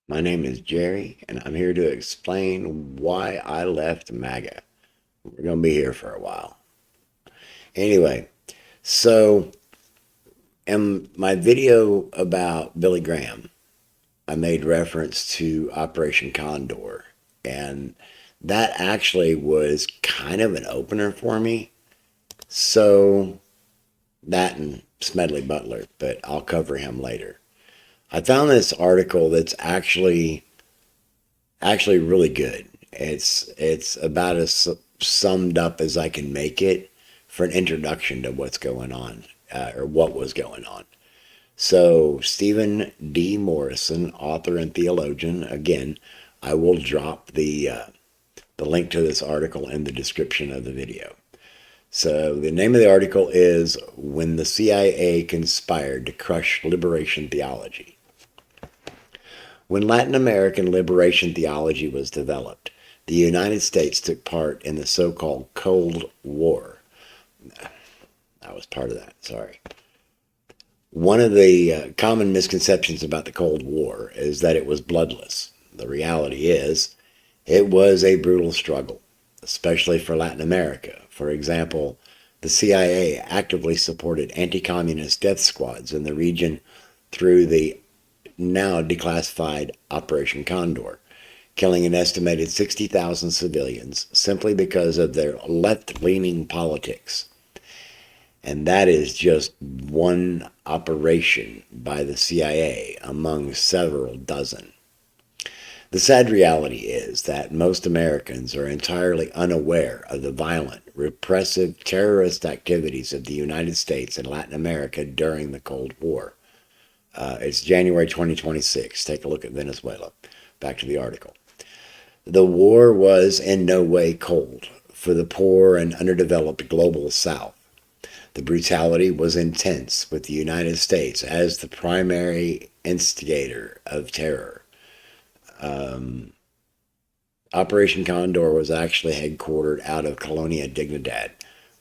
My name is Jerry, and I'm here to explain why I left MAGA. We're going to be here for a while. Anyway, so in my video about Billy Graham, I made reference to Operation Condor, and that actually was kind of an opener for me. So, that and Smedley Butler, but I'll cover him later. I found this article that's actually really good. It's about as summed up as I can make it for an introduction to what's going on, or what was going on. So Stephen D. Morrison, author and theologian. Again, I will drop the link to this article in the description of the video. So the name of the article is "When the CIA Conspired to Crush Liberation Theology." When Latin American liberation theology was developed, the United States took part in the so-called Cold War. I was part of that, sorry. One of the common misconceptions about the Cold War is that it was bloodless. The reality is, it was a brutal struggle, especially for Latin America. For example, the CIA actively supported anti-communist death squads in the region through the now declassified Operation Condor, killing an estimated 60,000 civilians simply because of their left-leaning politics. And that is just one operation by the CIA among several dozen. The sad reality is that most Americans are entirely unaware of the violent, repressive, terrorist activities of the United States and Latin America during the Cold War. It's January 2026. Take a look at Venezuela. Back to the article. The war was in no way cold for the poor and underdeveloped global South. The brutality was intense, with the United States as the primary instigator of terror. Operation Condor was actually headquartered out of Colonia Dignidad,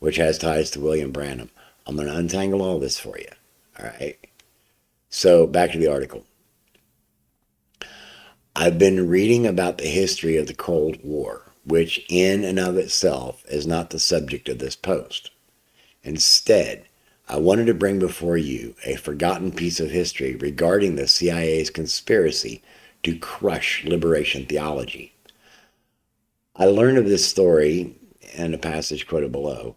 which has ties to William Branham. I'm going to untangle all this for you. All right. So back to the article. I've been reading about the history of the Cold War, which in and of itself is not the subject of this post. Instead, I wanted to bring before you a forgotten piece of history regarding the CIA's conspiracy to crush liberation theology. I learned of this story in a passage quoted below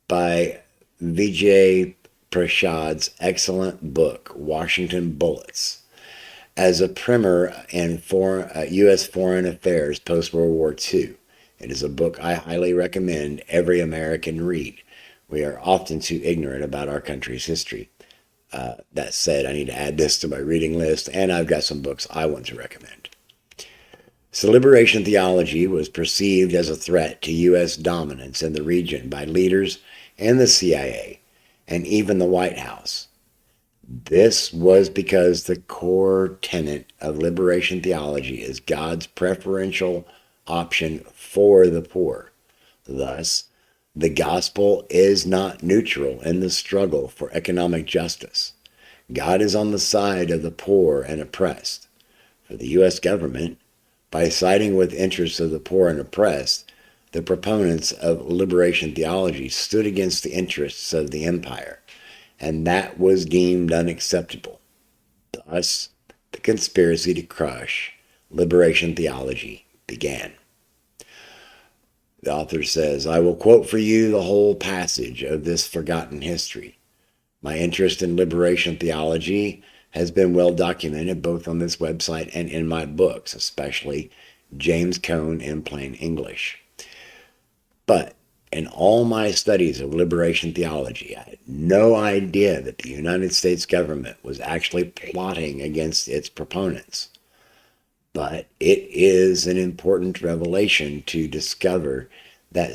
by Vijay Prasad's excellent book, Washington Bullets, as a primer in U.S. foreign affairs post-World War II. It is a book I highly recommend every American read. We are often too ignorant about our country's history. That said, I need to add this to my reading list, and I've got some books I want to recommend. So liberation theology was perceived as a threat to U.S. dominance in the region by leaders in the CIA and even the White House. This was because the core tenet of liberation theology is God's preferential option for the poor. Thus, the gospel is not neutral in the struggle for economic justice. God is on the side of the poor and oppressed. For the U.S. government, by siding with interests of the poor and oppressed, the proponents of liberation theology stood against the interests of the empire, and that was deemed unacceptable. Thus, the conspiracy to crush liberation theology began. The author says, I will quote for you the whole passage of this forgotten history. My interest in liberation theology has been well documented both on this website and in my books, especially James Cone in Plain English. But in all my studies of liberation theology, I had no idea that the United States government was actually plotting against its proponents. But it is an important revelation to discover that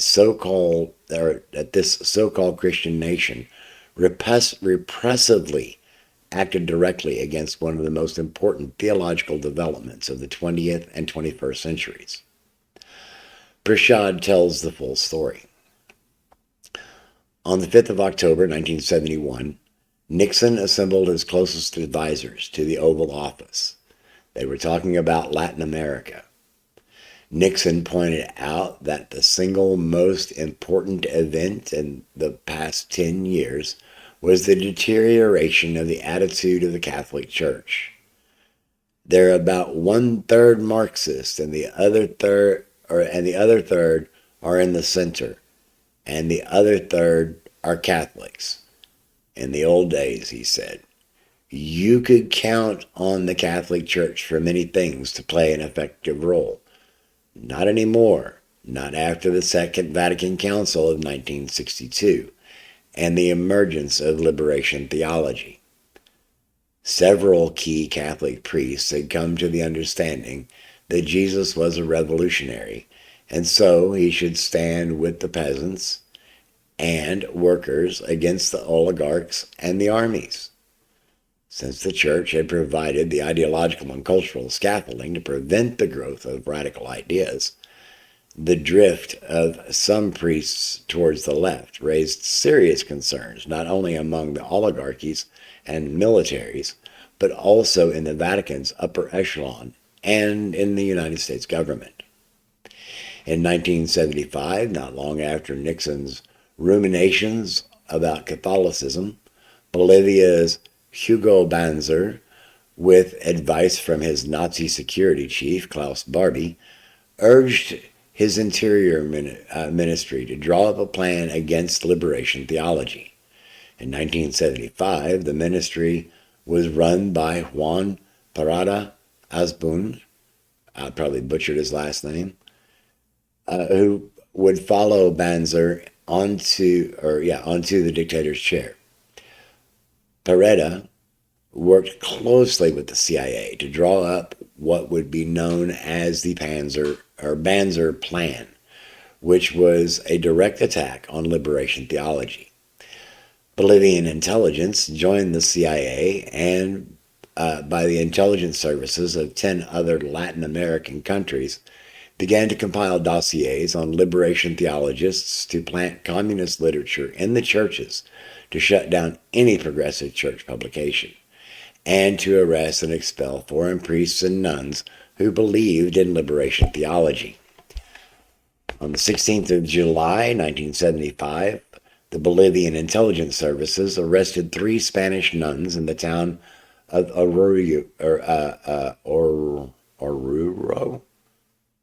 this so-called Christian nation repressively acted directly against one of the most important theological developments of the 20th and 21st centuries. Prashad tells the full story. On the 5th of October 1971, Nixon assembled his closest advisors to the Oval Office. They were talking about Latin America. Nixon pointed out that the single most important event in the past 10 years was the deterioration of the attitude of the Catholic Church. They're about 1/3 Marxist, and the other third are in the center, and the other third are Catholics. In the old days, he said, you could count on the Catholic Church for many things to play an effective role. Not anymore, not after the Second Vatican Council of 1962 and the emergence of Liberation Theology. Several key Catholic priests had come to the understanding that Jesus was a revolutionary, and so he should stand with the peasants and workers against the oligarchs and the armies. Since the church had provided the ideological and cultural scaffolding to prevent the growth of radical ideas, the drift of some priests towards the left raised serious concerns not only among the oligarchies and militaries, but also in the Vatican's upper echelon and in the United States government. In 1975, not long after Nixon's ruminations about Catholicism, Bolivia's Hugo Banzer, with advice from his Nazi security chief, Klaus Barbie, urged his interior ministry to draw up a plan against liberation theology. In 1975, the ministry was run by Juan Parada Asbun, I probably butchered his last name, who would follow Banzer onto the dictator's chair. Pareda worked closely with the CIA to draw up what would be known as the Banzer Plan, which was a direct attack on liberation theology. Bolivian intelligence joined the CIA and by the intelligence services of 10 other Latin American countries began to compile dossiers on liberation theologists to plant communist literature in the churches to shut down any progressive church publication, and to arrest and expel foreign priests and nuns who believed in liberation theology. On the 16th of July, 1975, the Bolivian intelligence services arrested 3 Spanish nuns in the town of Oruro.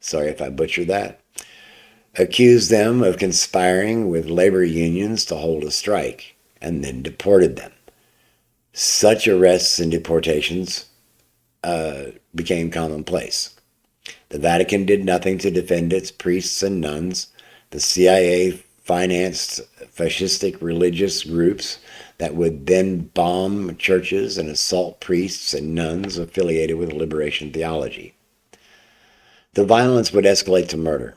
Sorry if I butchered that. Accused them of conspiring with labor unions to hold a strike, and then deported them. Such arrests and deportations became commonplace. The Vatican did nothing to defend its priests and nuns. The CIA financed fascistic religious groups that would then bomb churches and assault priests and nuns affiliated with liberation theology. The violence would escalate to murder.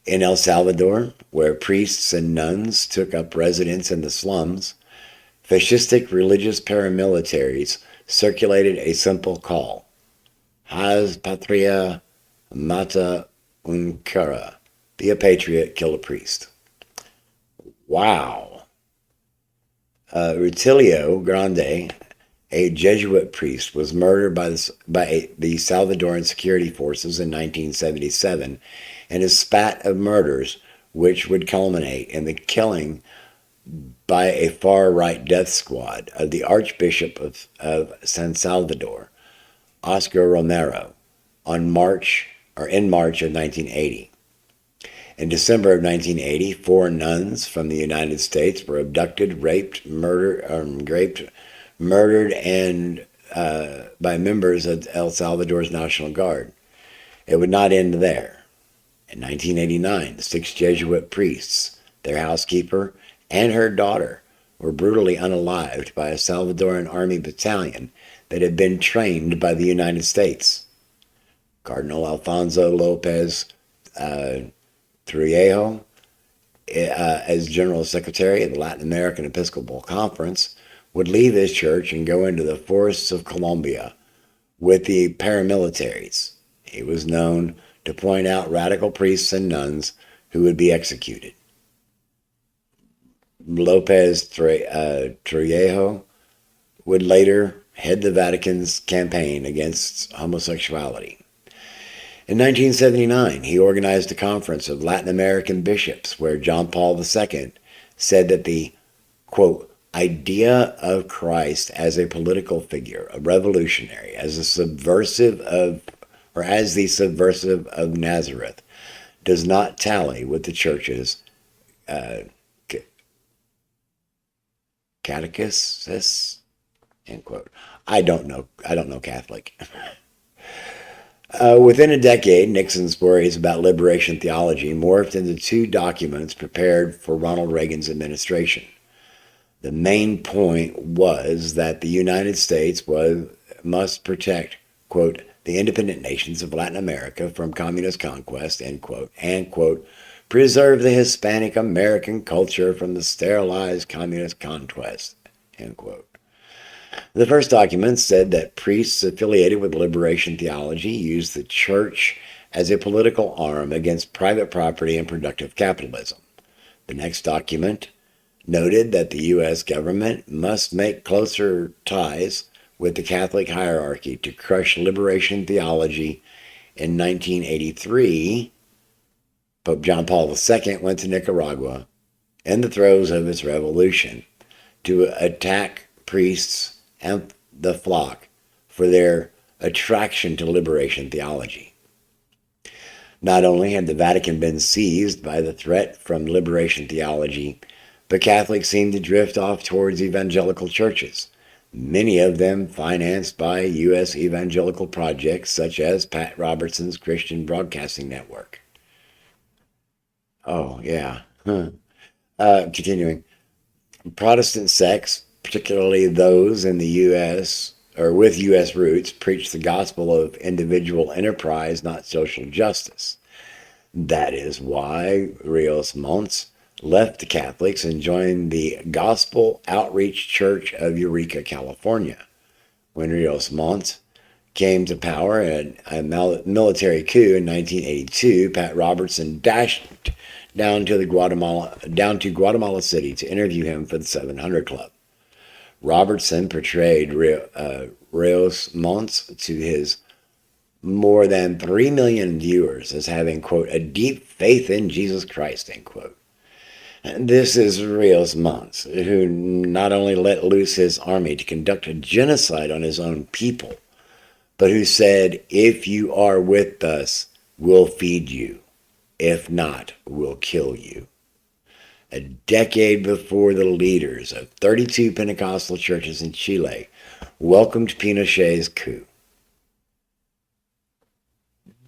In El Salvador, where priests and nuns took up residence in the slums, fascistic religious paramilitaries circulated a simple call: Haz patria, mata un cura. Be a patriot, kill a priest. Wow. Rutilio Grande, a Jesuit priest, was murdered by the Salvadoran security forces in 1977 in a spat of murders which would culminate in the killing by a far-right death squad of the Archbishop of San Salvador, Oscar Romero, in March of 1980. In December of 1980, 4 nuns from the United States were abducted, raped, murdered, and by members of El Salvador's National Guard. It would not end there. In 1989, 6 Jesuit priests, their housekeeper, and her daughter were brutally unalived by a Salvadoran army battalion that had been trained by the United States. Cardinal Alfonso Lopez Trujillo, as General Secretary of the Latin American Episcopal Conference, would leave his church and go into the forests of Colombia with the paramilitaries. He was known to point out radical priests and nuns who would be executed. Lopez Trujillo would later head the Vatican's campaign against homosexuality. In 1979, he organized a conference of Latin American bishops where John Paul II said that the, quote, idea of Christ as a political figure, a revolutionary, as the subversive of Nazareth, does not tally with the church's catechesis, end quote. I don't know Catholic. Within a decade, Nixon's worries about liberation theology morphed into two documents prepared for Ronald Reagan's administration. The main point was that the United States must protect, quote, the independent nations of Latin America from communist conquest, end quote, and, quote, preserve the Hispanic American culture from the sterilized communist conquest, end quote. The first document said that priests affiliated with liberation theology used the church as a political arm against private property and productive capitalism. The next document noted that the U.S. government must make closer ties with the Catholic hierarchy to crush liberation theology. In 1983, Pope John Paul II went to Nicaragua in the throes of its revolution to attack priests and the flock for their attraction to liberation theology. Not only had the Vatican been seized by the threat from liberation theology, but Catholics seemed to drift off towards evangelical churches, many of them financed by U.S. evangelical projects such as Pat Robertson's Christian Broadcasting Network. Oh, yeah. Continuing. Protestant sects, particularly those in the U.S. or with U.S. roots, preach the gospel of individual enterprise, not social justice. That is why Rios Monts left the Catholics and joined the Gospel Outreach Church of Eureka, California. When Rios Monts came to power in a military coup in 1982, Pat Robertson dashed down to Guatemala City to interview him for the 700 Club. Robertson portrayed Rios Monts to his more than 3 million viewers as having, quote, a deep faith in Jesus Christ, end quote. And this is Rios Monts, who not only let loose his army to conduct a genocide on his own people, but who said, if you are with us, we'll feed you. If not, we'll kill you. A decade before the leaders of 32 Pentecostal churches in Chile welcomed Pinochet's coup,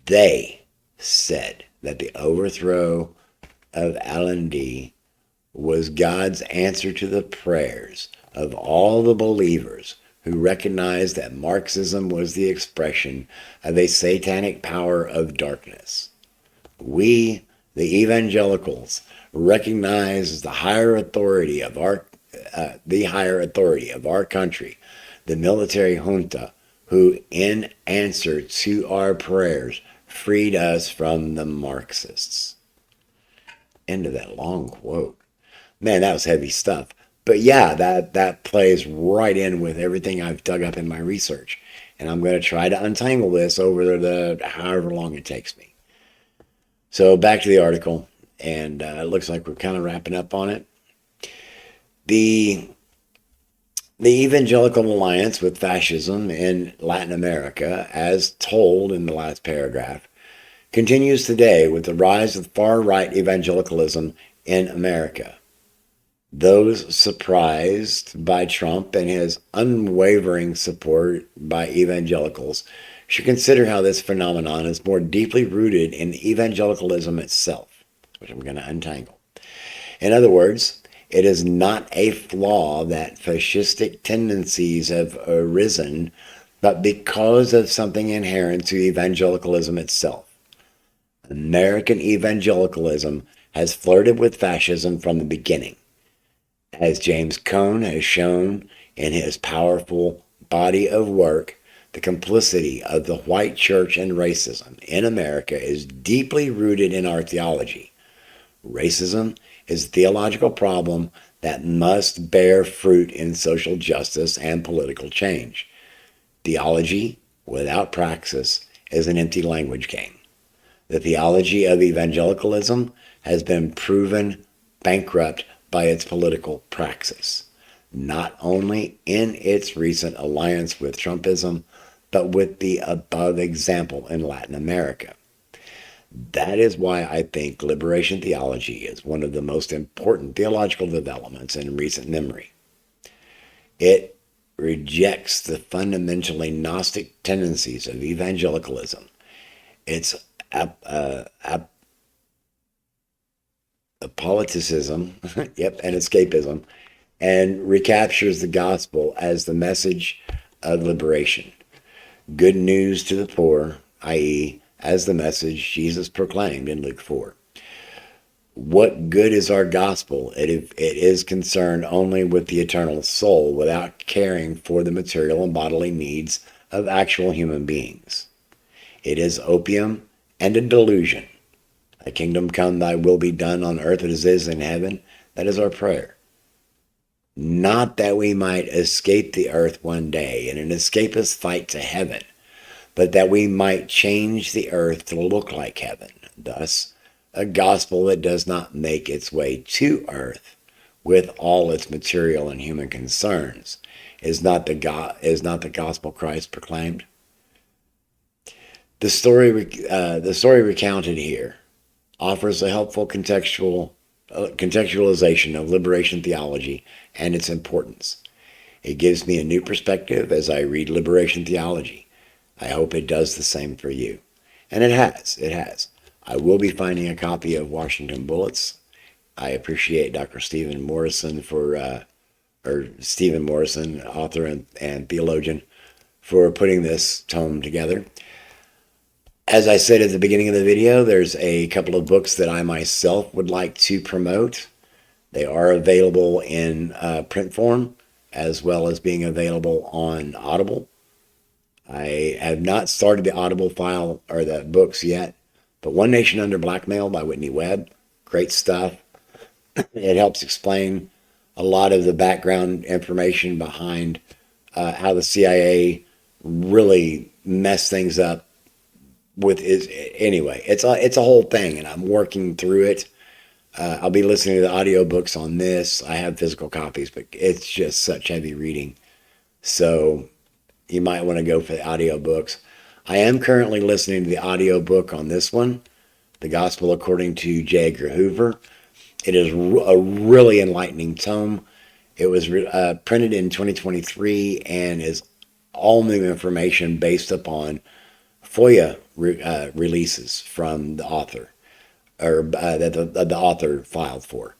they said that the overthrow of Allende was God's answer to the prayers of all the believers who recognized that Marxism was the expression of a satanic power of darkness. We, the evangelicals, recognize the higher authority of our country, the military junta, who, in answer to our prayers, freed us from the Marxists. End of that long quote. Man, that was heavy stuff. But yeah, that plays right in with everything I've dug up in my research. And I'm going to try to untangle this over the however long it takes me. So back to the article, and it looks like we're kind of wrapping up on it. The Evangelical Alliance with Fascism in Latin America, as told in the last paragraph, continues today with the rise of far-right evangelicalism in America. Those surprised by Trump and his unwavering support by evangelicals should consider how this phenomenon is more deeply rooted in evangelicalism itself, which I'm going to untangle. In other words, it is not a flaw that fascistic tendencies have arisen, but because of something inherent to evangelicalism itself. American evangelicalism has flirted with fascism from the beginning. As James Cone has shown in his powerful body of work, the complicity of the white church in racism in America is deeply rooted in our theology. Racism is a theological problem that must bear fruit in social justice and political change. Theology without praxis is an empty language game. The theology of evangelicalism has been proven bankrupt by its political praxis, not only in its recent alliance with Trumpism, but with the above example in Latin America. That is why I think liberation theology is one of the most important theological developments in recent memory. It rejects the fundamentally Gnostic tendencies of evangelicalism, its apoliticism, and escapism, and recaptures the gospel as the message of liberation. Good news to the poor, i.e., as the message Jesus proclaimed in Luke 4. What good is our gospel? It is concerned only with the eternal soul without caring for the material and bodily needs of actual human beings. It is opium and a delusion. Thy kingdom come, thy will be done on earth as it is in heaven. That is our prayer. Not that we might escape the earth one day in an escapist fight to heaven, but that we might change the earth to look like heaven. Thus, a gospel that does not make its way to earth with all its material and human concerns is not the gospel Christ proclaimed. The story recounted here offers a helpful contextualization of liberation theology and its importance. It gives me a new perspective as I read liberation theology. I hope it does the same for you. And it has. I will be finding a copy of Washington Bullets. I appreciate Dr. Stephen Morrison, author and theologian, for putting this tome together. As I said at the beginning of the video, there's a couple of books that I myself would like to promote. They are available in print form, as well as being available on Audible. I have not started the Audible file or the books yet, but One Nation Under Blackmail by Whitney Webb, great stuff. It helps explain a lot of the background information behind how the CIA really messed things up anyway. It's a whole thing, and I'm working through it. I'll be listening to the audiobooks on this. I have physical copies, but it's just such heavy reading. So you might want to go for the audiobooks. I am currently listening to the audiobook on this one, The Gospel According to J. Edgar Hoover. It is a really enlightening tome. It was printed in 2023 and is all new information based upon FOIA releases from the author, or that the author filed for.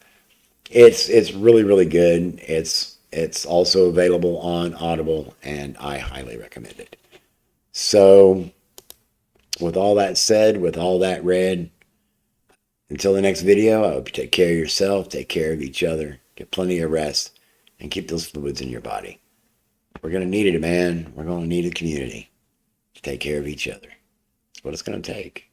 It's really, really good. It's also available on Audible, and I highly recommend it. So, with all that said, with all that read, until the next video, I hope you take care of yourself, take care of each other, get plenty of rest, and keep those fluids in your body. We're going to need it, man. We're going to need a community to take care of each other. That's what it's going to take.